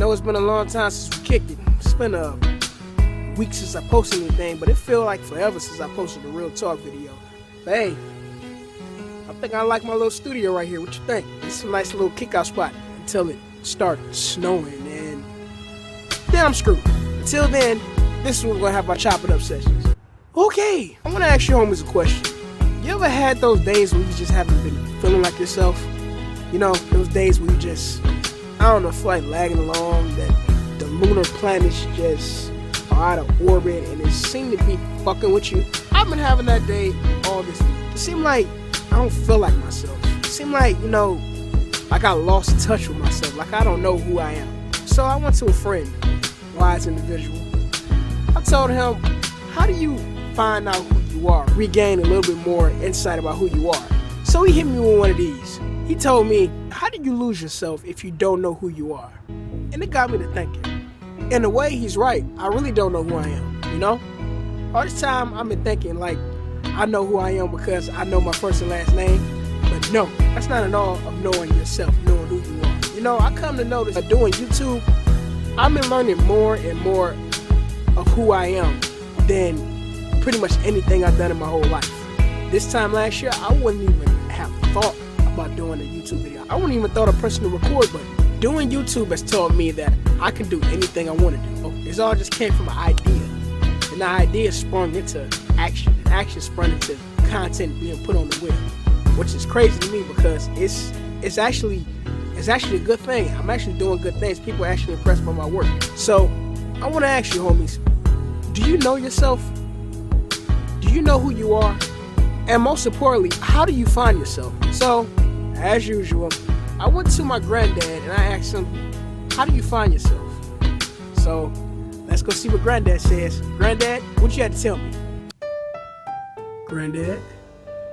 know it's been a long time since we kicked it. It's been a week since I posted anything, but it feel like forever since I posted a real talk video. But hey, I think I like my little studio right here. What you think? It's a nice little kickout spot until it starts snowing, and then I'm screwed. Until then, this is when we're gonna have our chop it up sessions. Okay, I wanna ask you homies a question. You ever had those days when you just haven't been feeling like yourself? You know, those days where you just, I don't know, feel like lagging along, that the lunar planets just are out of orbit and it seemed to be fucking with you. I've been having that day all this week. It seemed like I don't feel like myself. It seemed like, you know, like I lost touch with myself, like I don't know who I am. So I went to a friend, wise individual. I told him, how do you find out who you are, regain a little bit more insight about who you are? So he hit me with one of these. He told me, how do you lose yourself if you don't know who you are? And it got me to thinking. In a way, he's right. I really don't know who I am, you know? All this time, I've been thinking, like, I know who I am because I know my first and last name. But no, that's not at all of knowing yourself, knowing who you are. You know, I come to notice that doing YouTube, I've been learning more and more of who I am than pretty much anything I've done in my whole life. This time last year, I wouldn't even have thought about doing a YouTube video. I wouldn't even thought of pressing the record button. Doing YouTube has taught me that I can do anything I want to do. It all just came from an idea. And the idea sprung into action. And action sprung into content being put on the web. Which is crazy to me because it's actually a good thing. I'm actually doing good things. People are actually impressed by my work. So I want to ask you, homies, do you know yourself? Do you know who you are? And most importantly, how do you find yourself? So, as usual, I went to my granddad and I asked him, how do you find yourself? So, let's go see what granddad says. Granddad, what you had to tell me? Granddad,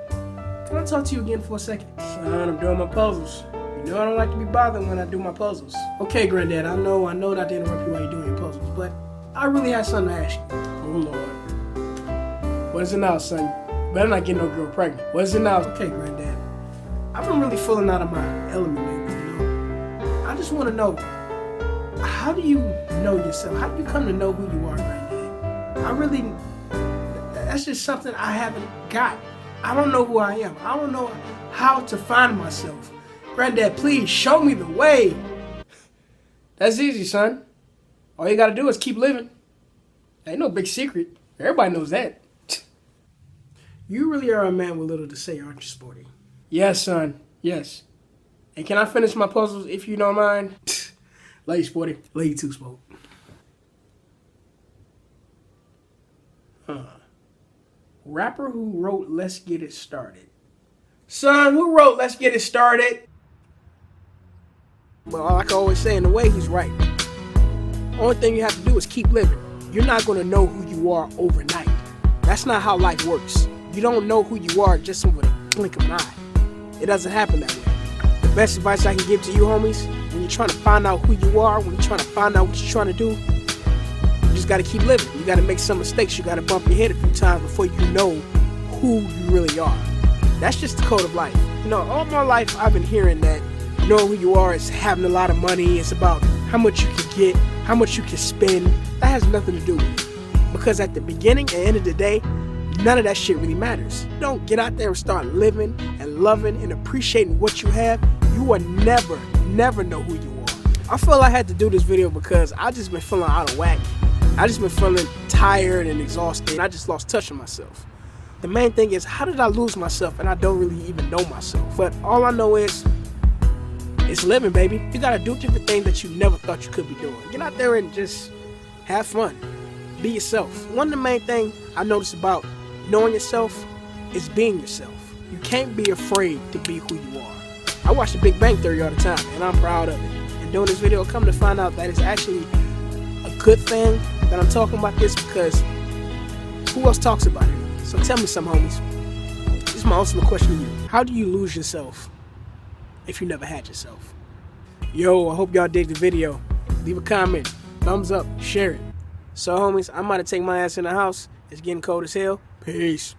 can I talk to you again for a second? Son, I'm doing my puzzles. You know I don't like to be bothered when I do my puzzles. Okay, granddad, I know not to interrupt you while you're doing your puzzles, but I really have something to ask you. Oh, Lord. What is it now, son? Better not get no girl pregnant. What is it now? Okay, granddad. I've been really feeling out of my element lately, you know? I just want to know, how do you know yourself? How do you come to know who you are, granddad? That's just something I haven't got. I don't know who I am. I don't know how to find myself. Granddad, please show me the way. That's easy, son. All you gotta do is keep living. Ain't no big secret. Everybody knows that. You really are a man with little to say, aren't you, Sporty? Yes, son. Yes. And can I finish my puzzles if you don't mind? Love you, Sporty. Love you too, Sport. Rapper who wrote Let's Get It Started. Son, who wrote Let's Get It Started? Well, like I always say, in a way, he's right. Only thing you have to do is keep living. You're not going to know who you are overnight. That's not how life works. You don't know who you are just with a blink of an eye. It doesn't happen that way. The best advice I can give to you, homies, when you're trying to find out who you are, when you're trying to find out what you're trying to do, you just got to keep living. You got to make some mistakes. You got to bump your head a few times before you know who you really are. That's just the code of life. You know, all my life I've been hearing that knowing who you are is having a lot of money. It's about how much you can get, how much you can spend. That has nothing to do with it. Because at the beginning and end of the day, none of that shit really matters. You don't get out there and start living and loving and appreciating what you have, you will never know who you are. I feel I had to do this video because I just been feeling out of whack. I just been feeling tired and exhausted. And I just lost touch of myself. The main thing is, how did I lose myself and I don't really even know myself? But all I know is, it's living, baby. You gotta do different things that you never thought you could be doing. Get out there and just have fun. Be yourself. One of the main things I noticed about knowing yourself is being yourself. You can't be afraid to be who you are. I watch The Big Bang Theory all the time, and I'm proud of it. And doing this video, come to find out that it's actually a good thing that I'm talking about this because who else talks about it? So tell me some, homies. This is my ultimate question to you. How do you lose yourself if you never had yourself? Yo, I hope y'all dig the video. Leave a comment, thumbs up, share it. So, homies, I'm about to take my ass in the house. It's getting cold as hell. Peace.